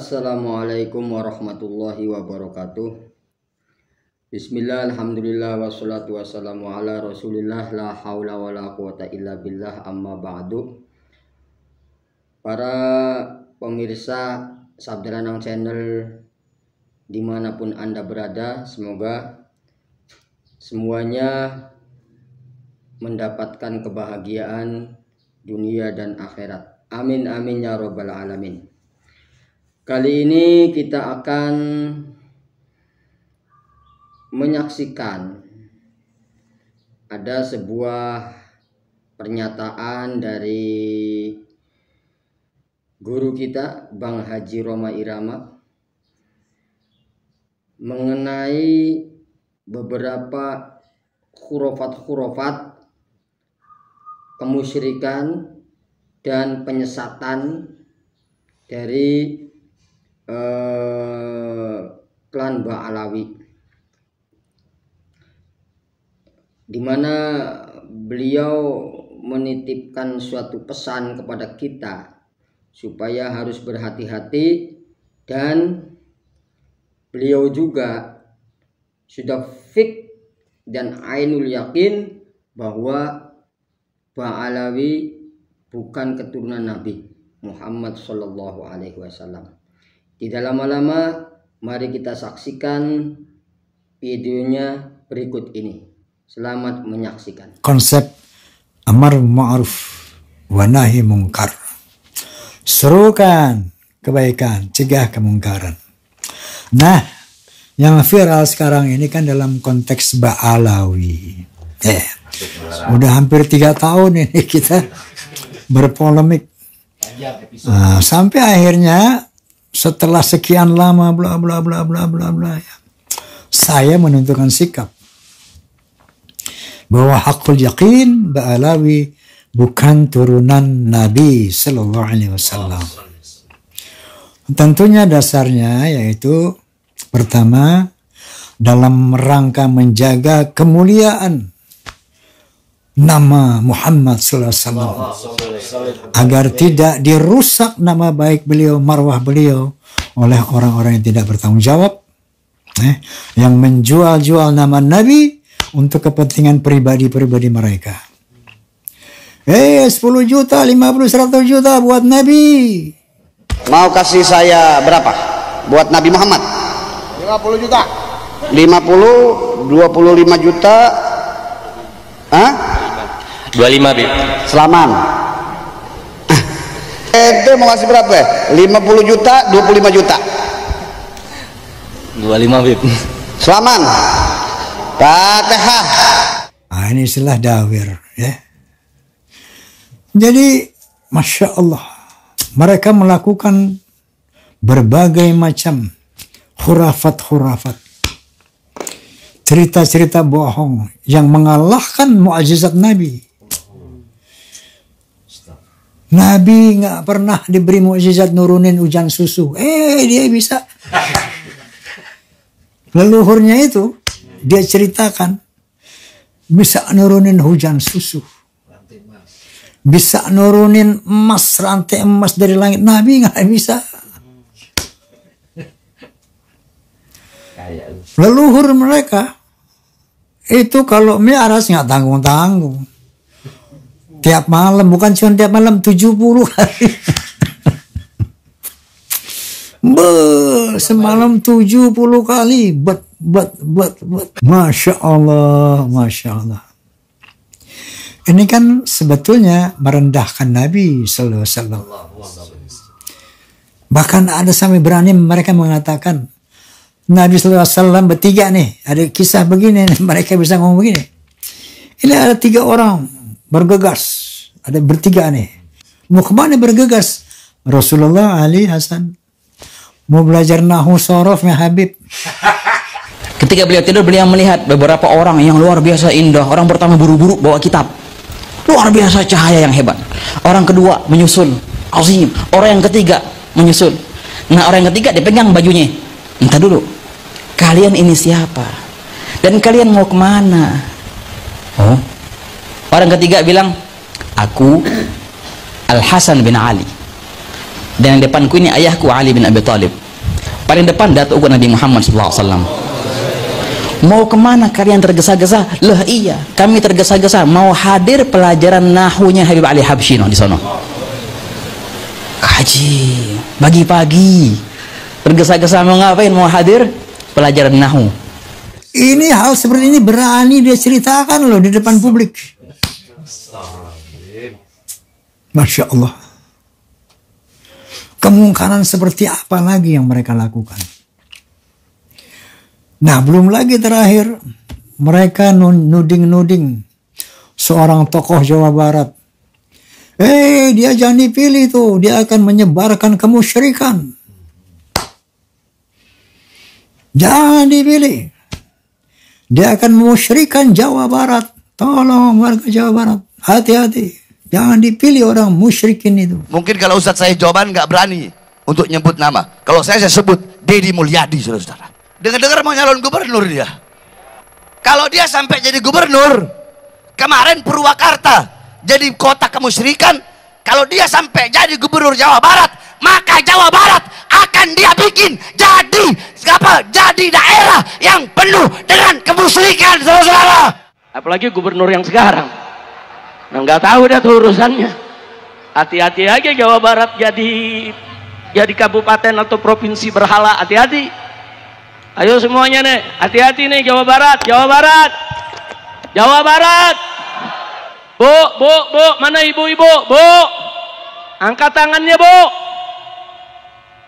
Assalamualaikum warahmatullahi wabarakatuh. Bismillah, alhamdulillah, wassalatu wassalamu ala rasulillah, la haula wa la quwata illa billah, amma ba'du. Para pemirsa Sabda Lanang Channel dimanapun Anda berada, semoga semuanya mendapatkan kebahagiaan dunia dan akhirat. Amin amin ya robbal alamin. Kali ini kita akan menyaksikan ada sebuah pernyataan dari guru kita Bang Haji Roma Irama mengenai beberapa khurafat-khurafat kemusyrikan dan penyesatan dari klan Ba'alawi, di mana beliau menitipkan suatu pesan kepada kita supaya harus berhati-hati, dan beliau juga sudah fik dan ainul yakin bahwa Ba'alawi bukan keturunan Nabi Muhammad Shallallahu Alaihi Wasallam. Tidak lama-lama, mari kita saksikan videonya berikut ini. Selamat menyaksikan. Konsep amar ma'ruf wa nahi mungkar. Serukan kebaikan, cegah kemungkaran. Nah, yang viral sekarang ini kan dalam konteks Ba'alawi. Udah hampir 3 tahun ini kita berpolemik. Sampai akhirnya setelah sekian lama bla bla bla bla bla bla, saya menentukan sikap bahwa hakul yakin Ba'alawi bukan turunan Nabi Sallallahu Alaihi Wasallam. Tentunya dasarnya yaitu pertama, dalam rangka menjaga kemuliaan nama Muhammad Sallallahu Alaihi Wasallam, agar tidak dirusak nama baik beliau, marwah beliau oleh orang-orang yang tidak bertanggung jawab, yang menjual-jual nama Nabi untuk kepentingan pribadi-pribadi mereka. 10 juta, 50, 100 juta buat Nabi. Mau kasih saya berapa buat Nabi Muhammad? 50 juta. 50, 25 juta. Hah? 25 Bib. Selaman. Ente mau kasih berapa ya? 50 juta, 25 juta. 25 Bib. Selaman. Fatihah. Ini istilah dawir, ya. Jadi, Masya Allah, mereka melakukan berbagai macam khurafat-khurafat, cerita-cerita bohong yang mengalahkan mukjizat Nabi. Nabi nggak pernah diberi mukjizat nurunin hujan susu. Dia bisa. Leluhurnya itu dia ceritakan bisa nurunin hujan susu, bisa nurunin emas, rantai emas dari langit. Nabi nggak bisa. Leluhur mereka itu kalau mi'raj nggak tanggung-tanggung. Tiap malam, bukan cuma tiap malam, 70 kali. Semalam 70 kali. Buat. Masya Allah, Masya Allah. Ini kan sebetulnya merendahkan Nabi Sallallahu Alaihi Wasallam. Bahkan ada sampai berani mereka mengatakan Nabi Sallallahu Alaihi Wasallam bertiga nih. Ada kisah begini nih, mereka bisa ngomong begini. Ini ada 3 orang bergegas, ada bertiga nih. Mau kemana bergegas? Rasulullah, Ali, Hasan. Mau belajar nahu sorofnya Habib. Ketika beliau tidur, beliau melihat beberapa orang yang luar biasa indah. Orang pertama buru-buru bawa kitab, luar biasa cahaya yang hebat. Orang kedua menyusul, azim. Orang yang ketiga menyusul. Nah, orang yang ketiga dipegang bajunya. Entah dulu, kalian ini siapa? Dan kalian mau kemana? Oh, orang ketiga bilang, aku Al Hasan bin Ali. Dan yang depanku ini ayahku Ali bin Abi Thalib. Paling depan datuk Nabi Muhammad SAW. Mau kemana kalian tergesa-gesa? Lah iya, kami tergesa-gesa mau hadir pelajaran nahunya Habib Ali Habsyi di sono. Kaji pagi-pagi, tergesa-gesa mau ngapain? Mau hadir pelajaran nahu. Ini hal seperti ini berani dia ceritakan loh di depan publik. Masya Allah. Kemungkaran seperti apa lagi yang mereka lakukan? Nah, belum lagi terakhir, mereka nuding-nuding seorang tokoh Jawa Barat. Dia jangan dipilih tuh, dia akan menyebarkan kemusyrikan. Jangan dipilih. Dia akan memusyrikan Jawa Barat. Tolong warga Jawa Barat, hati-hati. Jangan dipilih orang musyrikin itu. Mungkin kalau Ustadz saya jawaban nggak berani untuk nyebut nama. Kalau saya sebut Deddy Mulyadi, saudara-saudara. Dengar-dengar mau nyalon gubernur dia. Kalau dia sampai jadi gubernur, kemarin Purwakarta jadi kota kemusyrikan. Kalau dia sampai jadi gubernur Jawa Barat, maka Jawa Barat akan dia bikin jadi daerah yang penuh dengan kemusyrikan, saudara-saudara. Apalagi gubernur yang sekarang. Nah, nggak tahu dah tuh urusannya. Hati-hati aja Jawa Barat jadi kabupaten atau provinsi berhala, hati-hati. Ayo semuanya nih, hati-hati nih Jawa Barat, Jawa Barat, Jawa Barat. Bu, mana ibu-ibu? Bu, angkat tangannya bu.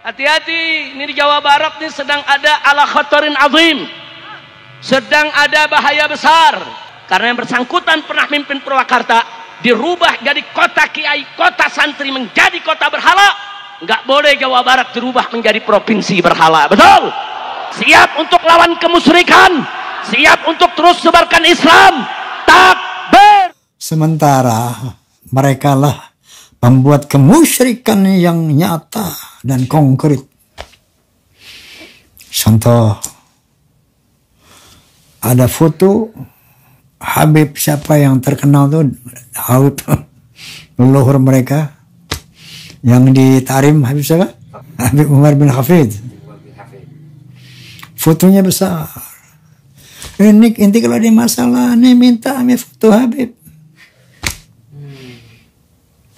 Hati-hati, ini di Jawa Barat nih sedang ada ala khatarin azim, sedang ada bahaya besar. Karena yang bersangkutan pernah mimpin Purwakarta, dirubah jadi kota kiai, kota santri, menjadi kota berhala. Nggak boleh Jawa Barat dirubah menjadi provinsi berhala. Betul? Siap untuk lawan kemusyrikan, siap untuk terus sebarkan Islam. Takbir. Sementara mereka lah membuat kemusyrikan yang nyata dan konkret. Contoh, ada foto Habib siapa yang terkenal tuh, Habib leluhur mereka yang di Tarim, Habib siapa? Habib Umar bin Hafid. Fotonya besar. Ini inti kalau ada masalah nih minta ambil foto Habib.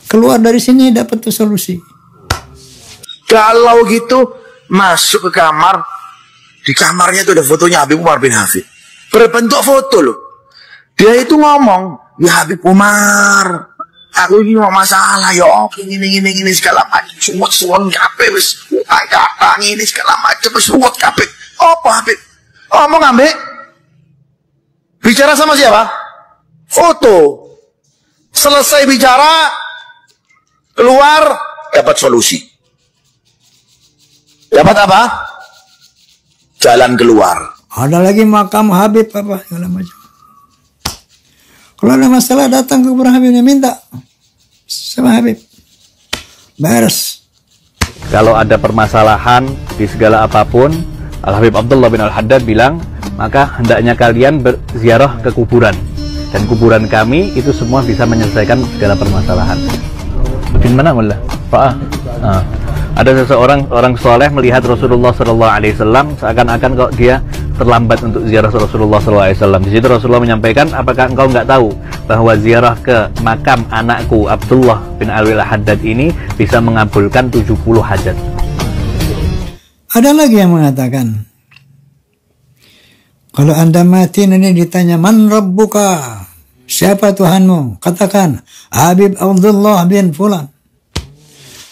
Keluar dari sini dapat tuh solusi. Kalau gitu masuk ke kamar, di kamarnya tuh ada fotonya Habib Umar bin Hafid. Berbentuk foto loh. Dia itu ngomong, ya Habib Umar, aku ini mau masalah, ya gini segala macam, suwot kabeh wis, kata ini segala macam, suwot kabeh. Apa Habib? Ngomong ambek? Bicara sama siapa? Foto. Selesai bicara, keluar, dapat solusi. Dapat apa? Jalan keluar. Ada lagi makam Habib apa segala macam. Kalau ada masalah datang ke kuburan Habibnya, minta sama Habib. Beres. Kalau ada permasalahan di segala apapun, Al-Habib Abdullah bin Al-Haddad bilang, maka hendaknya kalian berziarah ke kuburan. Dan kuburan kami itu semua bisa menyelesaikan segala permasalahan. Di mana mullah? Pak? Ada seseorang orang soleh melihat Rasulullah SAW seakan-akan kok dia terlambat untuk ziarah Rasulullah SAW. Di situ Rasulullah menyampaikan, apakah engkau nggak tahu bahwa ziarah ke makam anakku Abdullah bin Alwi Al-Haddad ini bisa mengabulkan 70 hajat. Ada lagi yang mengatakan, kalau anda mati nanti ditanya, man rabbuka, siapa Tuhanmu? Katakan, Habib Abdullah bin Fulan.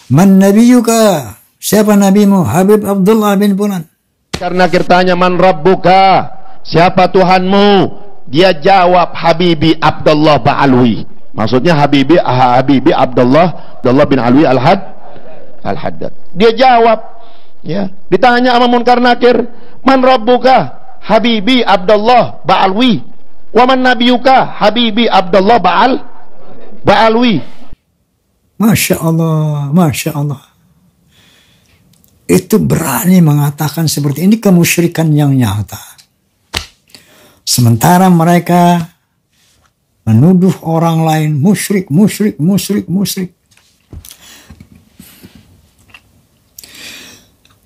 Man nabiyuka, siapa nabimu? Habib Abdullah bin Fulan. Karena kirtanya man rabbuka, siapa Tuhanmu? Dia jawab Habibi Abdullah Ba'alwi. Maksudnya Habibi Abdullah bin Alwi Al-Haddad. Dia jawab, ya. Ditanya sama Munkar Nakir, man rabbuka? Habibi Abdullah Ba'alwi. Wa man nabiyuka? Habibi Abdullah Ba'alwi. Masya Allah, Masya Allah. Itu berani mengatakan seperti ini, kemusyrikan yang nyata. Sementara mereka menuduh orang lain musyrik.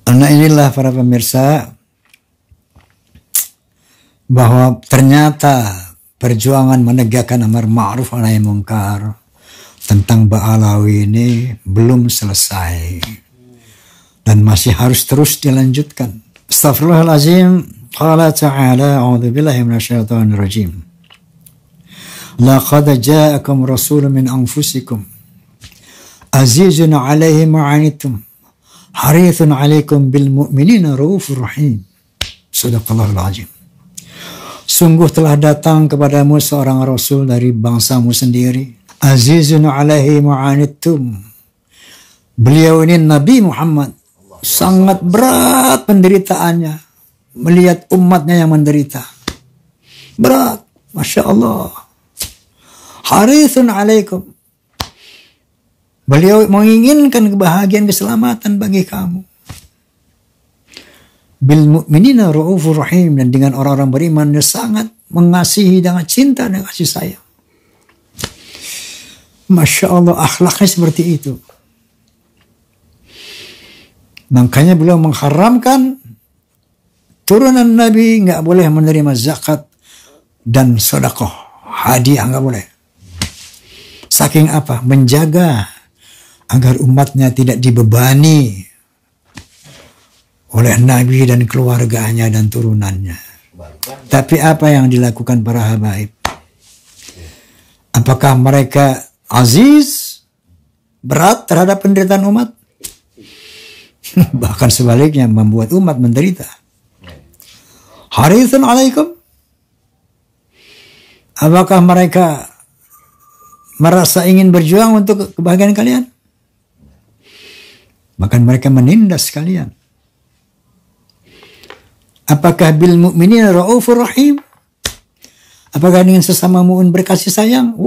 Nah inilah para pemirsa, bahwa ternyata perjuangan menegakkan amar ma'ruf nahi munkar tentang Ba'alawi ini belum selesai dan masih harus terus dilanjutkan. Astaghfirullahalazim. Qala ta'ala, a'udzu billahi minasyaitonir rajim. Laqad ja'akum rasulun min anfusikum azizun 'alaihi ma 'anittum harithun 'alaikum bil mu'minina raufur rahim. Shadaqallahul azim. Sungguh telah datang kepadamu seorang rasul dari bangsamu sendiri. Azizun 'alaihi ma 'anittum. Beliau ini Nabi Muhammad sangat berat penderitaannya melihat umatnya yang menderita. Berat, Masya Allah. Harithun 'alaikum. Beliau menginginkan kebahagiaan, keselamatan bagi kamu. Bil mu'minina raufur rahim, dan dengan orang-orang beriman dia sangat mengasihi dengan cinta dan kasih sayang. Masya Allah, akhlaknya seperti itu. Makanya beliau mengharamkan turunan Nabi nggak boleh menerima zakat dan sedekah, hadiah nggak boleh. Saking apa? Menjaga agar umatnya tidak dibebani oleh Nabi dan keluarganya dan turunannya. Tapi apa yang dilakukan para habaib? Apakah mereka aziz, berat terhadap penderitaan umat? Bahkan sebaliknya, membuat umat menderita. Harithun 'alaikum. Apakah mereka merasa ingin berjuang untuk kebahagiaan kalian? Bahkan mereka menindas kalian. Apakah bil mu'minina raufur rahim? Apakah dengan sesama mu'min berkasih sayang?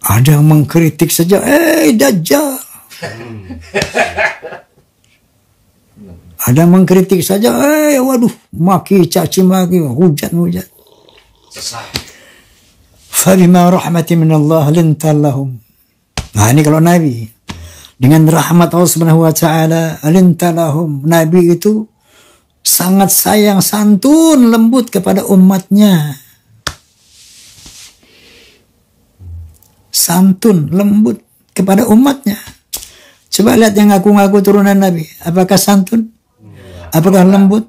Ada yang mengkritik saja, Dajjal. Ada yang mengkritik saja, waduh, maki, caci maki, hujat. Fabima rahmatin minallah linta lahum. Nah ini kalau Nabi, dengan rahmat Allah Subhanahu wa taala, linta lahum. Nabi itu sangat sayang, santun, lembut kepada umatnya. Santun, lembut kepada umatnya. Coba lihat yang ngaku-ngaku turunan Nabi. Apakah santun? Apakah lembut?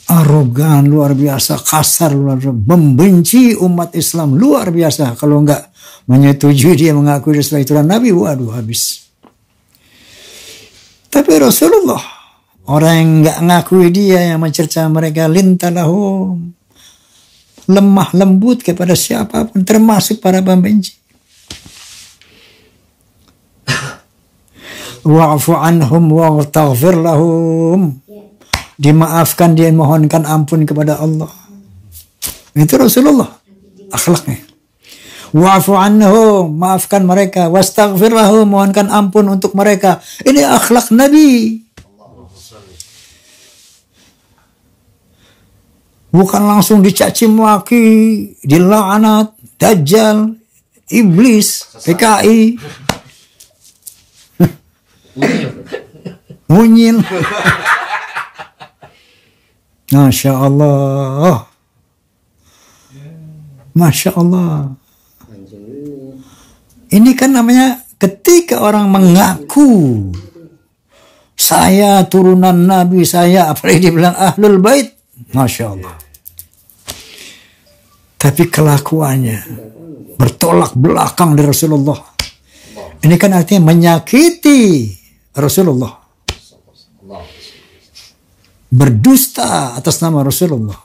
Arogan luar biasa, kasar luar biasa, membenci umat Islam luar biasa. Kalau enggak menyetujui dia mengakui dia sebagai turunan Nabi, waduh habis. Tapi Rasulullah, orang yang enggak ngakui dia, yang mencerca mereka, lintalahum, lemah lembut kepada siapapun, termasuk para pembenci. Wa'fu anhum waghfir lahum. Dimaafkan, dia mohonkan ampun kepada Allah. Itu Rasulullah akhlaknya. Wa'fu anhum, maafkan mereka. Wastaghfir lahum, mohonkan ampun untuk mereka. Ini akhlak Nabi. Bukan langsung dicaci maki, dilaknat, dajjal, iblis, PKI, munyil. Masya Allah. Masya Allah. Ini kan namanya ketika orang mengaku saya turunan Nabi, saya apalagi dibilang ahlul bait. Masya Allah. Tapi kelakuannya bertolak belakang dari Rasulullah. Ini kan artinya menyakiti Rasulullah. Berdusta atas nama Rasulullah.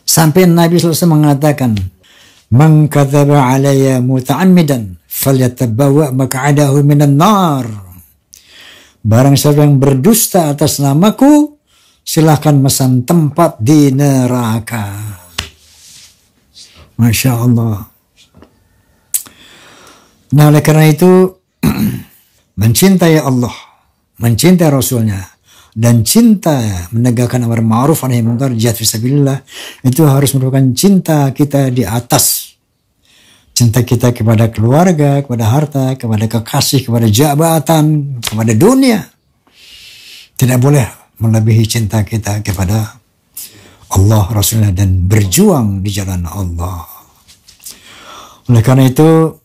Sampai Nabi SAW mengatakan, "Man kadzaba alayya muta'ammidan falyatabawwa maq'adahu minan nar." Barang siapa yang berdusta atas namaku, silahkan mesan tempat di neraka. Masya Allah. Nah oleh karena itu, mencintai Allah, mencintai Rasulnya, dan cinta menegakkan amar ma'ruf nahi munkar, jihad fisabilillah, itu harus merupakan cinta kita di atas Cinta kita kepada keluarga, kepada harta, kepada kekasih, kepada jabatan, kepada dunia. Tidak boleh melebihi cinta kita kepada Allah, Rasulullah, dan berjuang di jalan Allah. Oleh karena itu,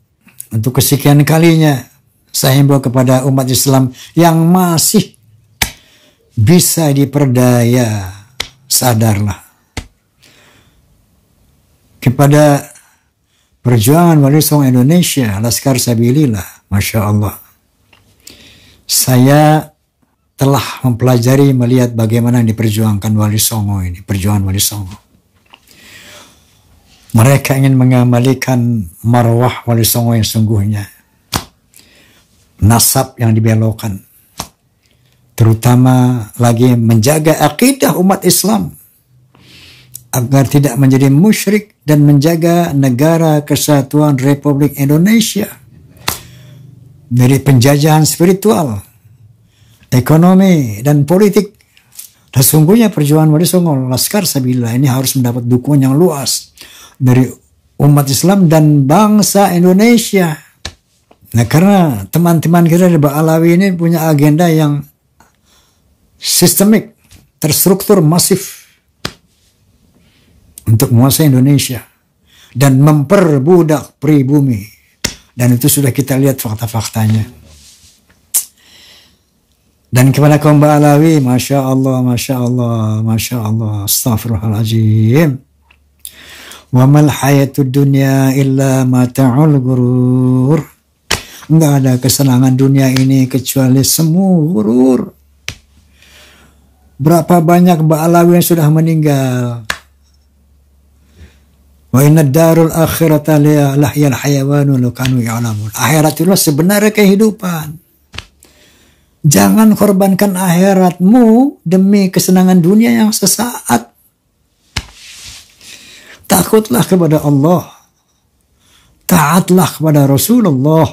untuk kesekian kalinya, saya himbau kepada umat Islam yang masih bisa diperdaya, sadarlah. Kepada perjuangan Wali Songo Indonesia, Laskar Sabilillah, Masya Allah. Saya telah mempelajari, melihat bagaimana diperjuangkan Wali Songo ini, perjuangan Wali Songo. Mereka ingin mengembalikan marwah Wali Songo yang sungguhnya. Nasab yang dibelokkan. Terutama lagi menjaga akidah umat Islam. Agar tidak menjadi musyrik dan menjaga negara kesatuan Republik Indonesia. Dari penjajahan spiritual, ekonomi, dan politik. Dan sungguhnya perjuangan Wali Songo, Laskar Sabilillah ini harus mendapat dukungan yang luas dari umat Islam dan bangsa Indonesia. Nah, karena teman-teman kita di Ba'alawi ini punya agenda yang sistemik, terstruktur, masif untuk menguasai Indonesia dan memperbudak pribumi. Dan itu sudah kita lihat fakta-faktanya. Dan kepada kaum Ba'alawi, Masya Allah, Masya Allah, Masya Allah, Astaghfirullahaladzim. Wa mal hayatud dunya illa mata'ul gurur. Enggak ada kesenangan dunia ini kecuali semu gurur. Berapa banyak Ba'alawi yang sudah meninggal. Wa inna darul akhirata lahyal hayawanu lukanu ya'lamun. Akhirat itulah sebenarnya kehidupan. Jangan korbankan akhiratmu demi kesenangan dunia yang sesaat. Takutlah kepada Allah. Taatlah kepada Rasulullah.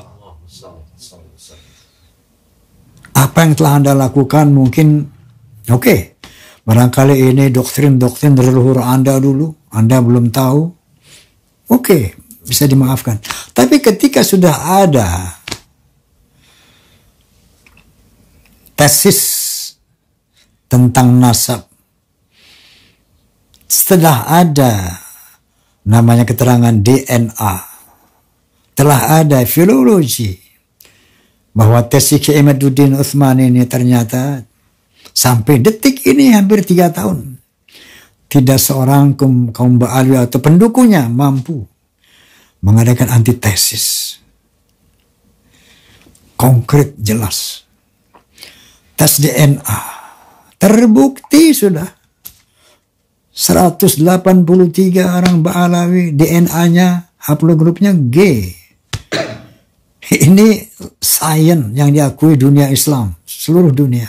Apa yang telah Anda lakukan mungkin oke. Barangkali ini doktrin-doktrin dari leluhur Anda dulu. Anda belum tahu. Oke, bisa dimaafkan. Tapi ketika sudah ada tesis tentang nasab, setelah ada namanya keterangan DNA, telah ada filologi bahwa tesis Kiai Imaduddin Utsman ini ternyata sampai detik ini hampir 3 tahun tidak seorang kaum Ba'alawi atau pendukungnya mampu mengadakan antitesis konkret, jelas. Tes DNA terbukti sudah 183 orang Ba'alawi DNA-nya haplogrupnya G. Ini sains yang diakui dunia Islam, seluruh dunia.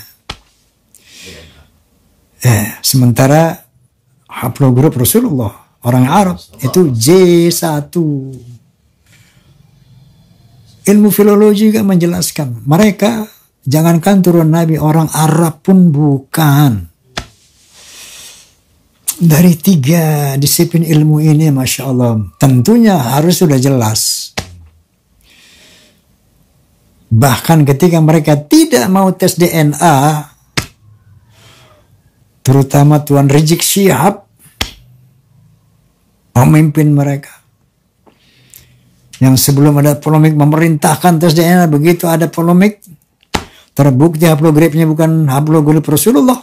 Sementara haplogrup Rasulullah, orang Arab, itu J1. Ilmu filologi juga menjelaskan, mereka jangankan turun Nabi, orang Arab pun bukan. Dari 3 disiplin ilmu ini, Masya Allah, tentunya harus sudah jelas. Bahkan ketika mereka tidak mau tes DNA, terutama Tuan Rizik Syihab, pemimpin mereka, yang sebelum ada polemik memerintahkan tes DNA, begitu ada polemik, terbukti haplogripnya bukan haplogrip Rasulullah,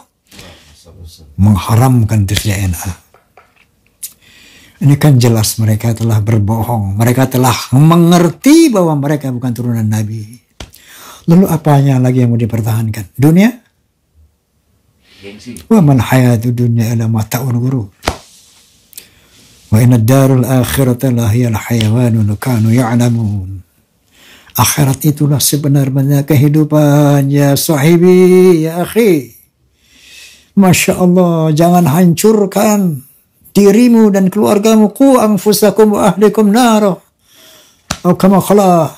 mengharamkan tes DNA. Ini kan jelas mereka telah berbohong. Mereka telah mengerti bahwa mereka bukan turunan Nabi. Lalu apanya lagi yang mau dipertahankan? Dunia? Wa mal hayatud dunya illa mata'ul ghurur. Wa inna darul akhirata lahiyal hayawanu kanu ya'lamun. Akhirat itulah sebenar-benarnya kehidupan, ya sahibi, ya akhi. Masya Allah, jangan hancurkan dirimu dan keluargamu. Qu anfusakum wa ahlikum nara. Atau kama qala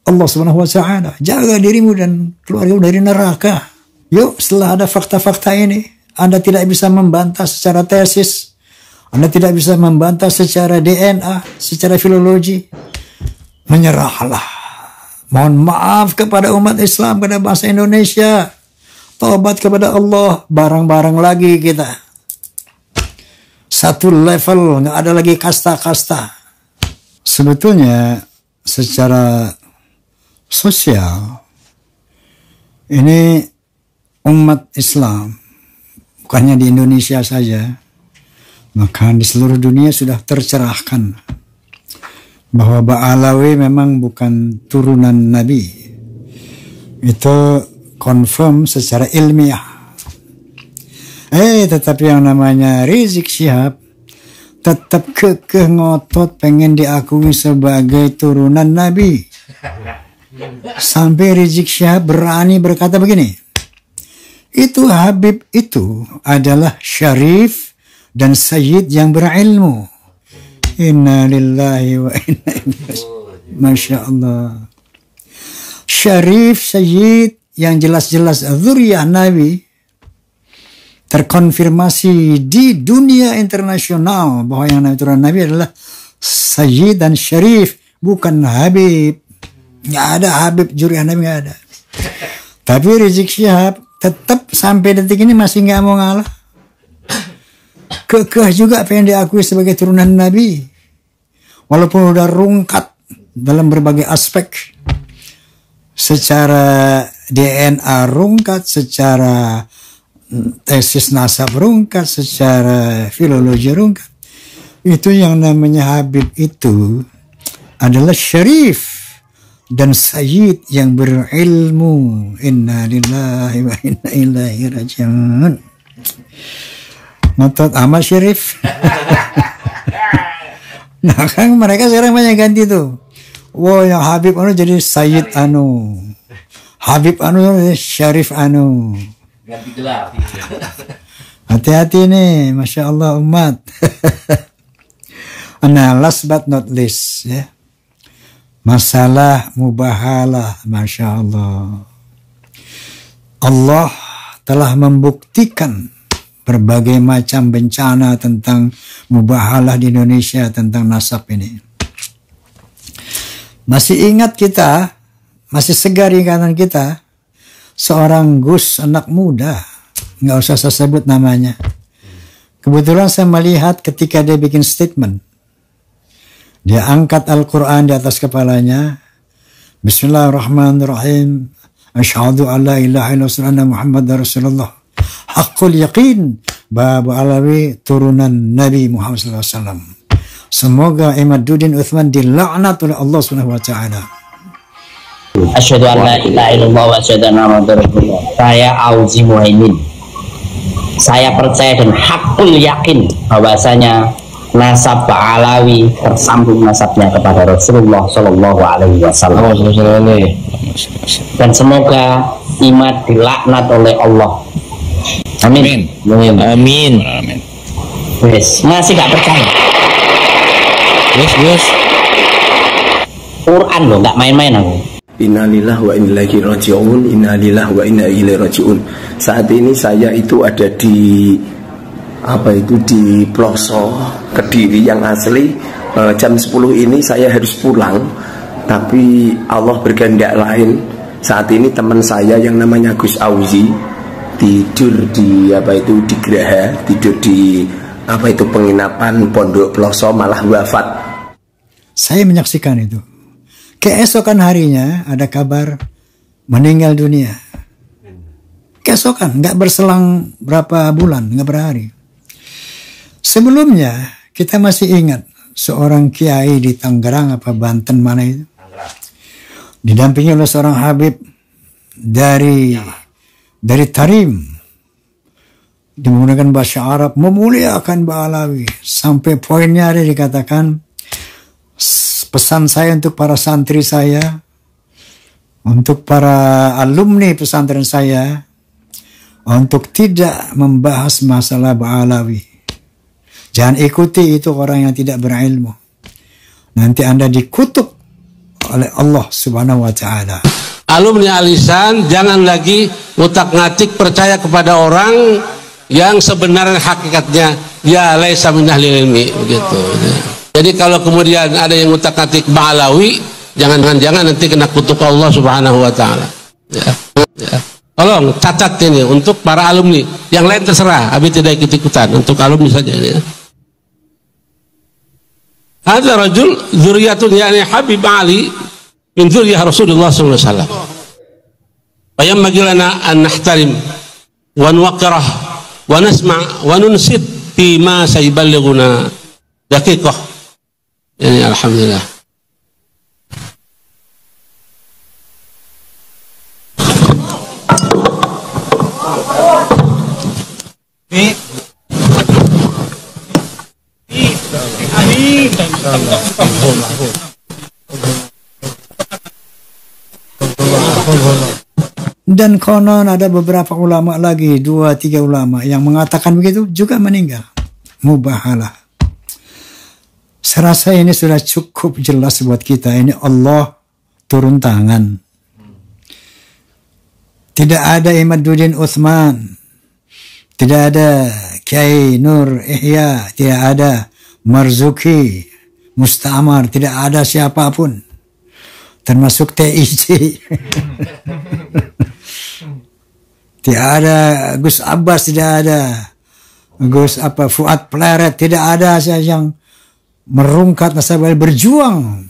Allah Subhanahu wa taala, jaga dirimu dan keluargamu dari neraka. Yuk, setelah ada fakta-fakta ini, Anda tidak bisa membantah secara tesis. Anda tidak bisa membantah secara DNA, secara filologi. Menyerahlah. Mohon maaf kepada umat Islam, kepada bangsa Indonesia. Taubat kepada Allah, barang-barang lagi kita. Satu level, nggak ada lagi kasta-kasta. Sebetulnya secara sosial, ini umat Islam, bukannya di Indonesia saja, maka di seluruh dunia sudah tercerahkan bahwa Ba'alawi memang bukan turunan Nabi. Itu confirm secara ilmiah. Tetapi yang namanya Rizik Syihab tetap kekeh ngotot pengen diakui sebagai turunan Nabi. Sampai Rizik Syihab berani berkata begini, itu Habib itu adalah syarif dan sayyid yang berilmu. Inna lillahi wa inna ilaihi. Masya Allah. Syarif, sayyid yang jelas-jelas dzurriyyah Nabi, terkonfirmasi di dunia internasional bahwa yang namanya turunan Nabi adalah sayyid dan syarif, bukan Habib. Nggak ada Habib dzurriyyah Nabi, nggak ada. Tapi Rizik Syihab tetap sampai detik ini masih nggak mau ngalah. Kekeh juga pengen diakui sebagai turunan Nabi, walaupun udah rungkat dalam berbagai aspek, secara DNA rungkat, secara tesis nasab rungkat, secara filologi rungkat. Itu yang namanya Habib itu adalah syarif dan sayyid yang berilmu. Inna lillahi wa inna ilaihi raji'un. Ngotot amat syarif. Nah kan mereka sekarang banyak ganti tuh. Wow, yang Habib anu jadi sayyid anu, Habib anu syarif anu. Ganti gelar. Hati-hati nih, Masya Allah umat. Nah, last but not least ya, masalah mubahalah. Masya Allah, Allah telah membuktikan berbagai macam bencana tentang mubahalah di Indonesia, tentang nasab ini. Masih ingat kita, masih segar ingatan kita, seorang Gus, anak muda, nggak usah saya sebut namanya. Kebetulan saya melihat ketika dia bikin statement, dia angkat Al-Quran di atas kepalanya. Bismillahirrahmanirrahim. Asyhadu an la ilaha illallah Muhammad Rasulullah. Hakul yakin bahwa Alawi turunan Nabi Muhammad SAW. Semoga Imaduddin Uthman dilaknat oleh Allah Subhanahu wa taala. Asyhadu an la ilaha illallah wa asyhadu anna Muhammadar Rasulullah. Saya Auzi Muhaimin. Saya percaya dan hakul yakin bahwasanya nasab Ba'alawi tersambung nasabnya kepada Rasulullah Shallallahu Alaihi Wasallam. Dan semoga Imad dilaknat oleh Allah. Amin. Amin. Amin. Amin. Wes, masih gak percaya? Wes. Quran loh, gak main-main aku. Innalillahi wa inna ilaihi raji'un. Innalillahi wa inna ilaihi raji'un. Saat ini saya itu ada di di pelosok Kediri yang asli. Jam 10 ini saya harus pulang, tapi Allah berkehendak lain. Saat ini teman saya yang namanya Gus Auzi tidur di di Geraha, tidur di penginapan Pondok Pelosok, malah wafat. Saya menyaksikan itu. Keesokan harinya ada kabar meninggal dunia. Keesokan, nggak berselang berapa bulan, nggak berhari. Sebelumnya kita masih ingat seorang kiai di Tangerang Banten mana itu, didampingi oleh seorang Habib dari Tarim, dia menggunakan bahasa Arab memuliakan Ba'alawi sampai poinnya ada dikatakan, pesan saya untuk para santri saya, untuk para alumni pesantren saya, untuk tidak membahas masalah Ba'alawi. Jangan ikuti itu orang yang tidak berilmu. Nanti Anda dikutuk oleh Allah Subhanahu wa taala. Alumni Alisan jangan lagi ngutak-ngatik percaya kepada orang yang sebenarnya hakikatnya dia laisa min ahli ilmi, begitu. Jadi kalau kemudian ada yang utak-atik Ba'alawi, jangan nanti kena kutuk Allah Subhanahu wa taala. Ya. Tolong catat ini untuk para alumni. Yang lain terserah, Abi tidak ikut-ikutan, untuk alumni saja ini. Ada rajul dzurriyyatun yani Habib Ali min dzurriyyah Rasulullah sallallahu alaihi wasallam. Fayanbaghi lana an nahtarim wa nuwaqqirah wa nasma' wa nunsit fi ma sayballighuna daqiqah. Yani alhamdulillah. Dan konon ada beberapa ulama lagi, 2-3 ulama yang mengatakan begitu juga meninggal. Mubahalah. Serasa ini sudah cukup jelas buat kita. Ini Allah turun tangan. Tidak ada Imaduddin Utsman, tidak ada Kiai Nur Ihya, tidak ada Marzuki Mustamar, tidak ada siapapun, termasuk TIJ. Tidak ada Gus Abbas, tidak ada Gus Fuad Pleret, tidak ada yang merungkat nasabah berjuang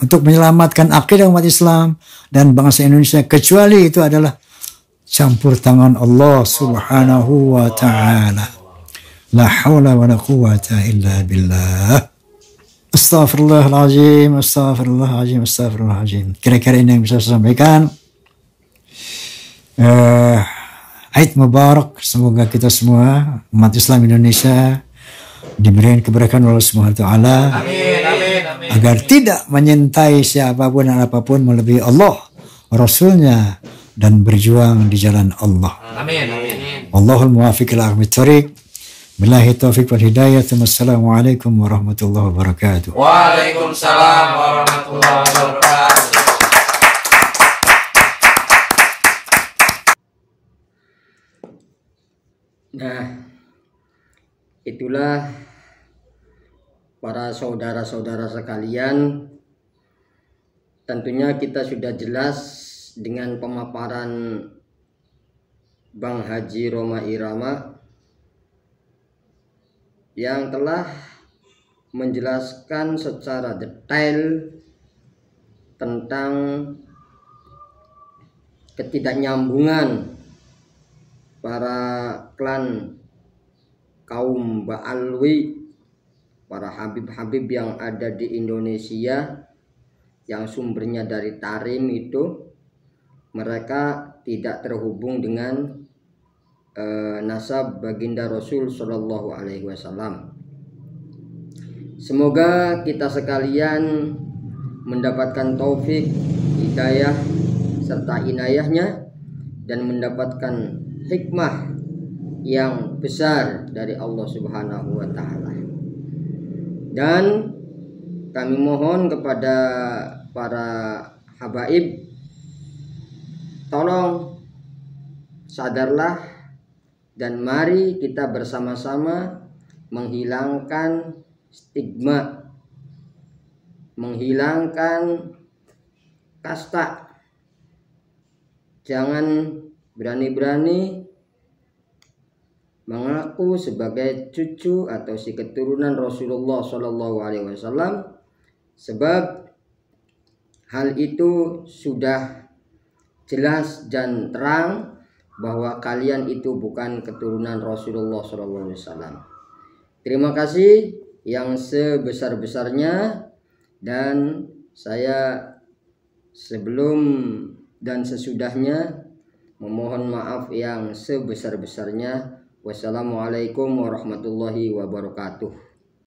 untuk menyelamatkan akidah umat Islam dan bangsa Indonesia, kecuali itu adalah campur tangan Allah Subhanahu wa taala. La haula wa la quwwata illa billah. Astaghfirullahaladzim, astaghfirullahaladzim, astaghfirullahaladzim. Kira-kira ini yang bisa saya sampaikan. Aid Mubarak, semoga kita semua umat Islam Indonesia diberikan keberkahan oleh Allah Subhanahu wa taala. Agar tidak menyintai siapapun dan apapun melebihi Allah, Rasulnya, dan berjuang di jalan Allah. Amin. Allahul muwafiq ila aqwamit thoriq. Billahi taufiq wal hidayah. Wassalamualaikum warahmatullahi wabarakatuh. Waalaikumsalam warahmatullahi wabarakatuh. Nah, itulah para saudara-saudara sekalian, tentunya kita sudah jelas dengan pemaparan Bang Haji Roma Irama yang telah menjelaskan secara detail tentang ketidaknyambungan para klan kaum Ba'alawi, para habib-habib yang ada di Indonesia yang sumbernya dari Tarim itu, mereka tidak terhubung dengan nasab baginda Rasul Shallallahu Alaihi Wasallam. Semoga kita sekalian mendapatkan taufik, hidayah serta inayahnya dan mendapatkan hikmah yang besar dari Allah Subhanahu wa taala. Dan kami mohon kepada para habaib, tolong sadarlah dan mari kita bersama-sama menghilangkan stigma, menghilangkan kasta. Jangan berani-berani mengaku sebagai cucu atau si keturunan Rasulullah Shallallahu Alaihi Wasallam, sebab hal itu sudah jelas dan terang bahwa kalian itu bukan keturunan Rasulullah Shallallahu Alaihi Wasallam. Terima kasih yang sebesar-besarnya, dan saya sebelum dan sesudahnya memohon maaf yang sebesar-besarnya. Wassalamualaikum warahmatullahi wabarakatuh.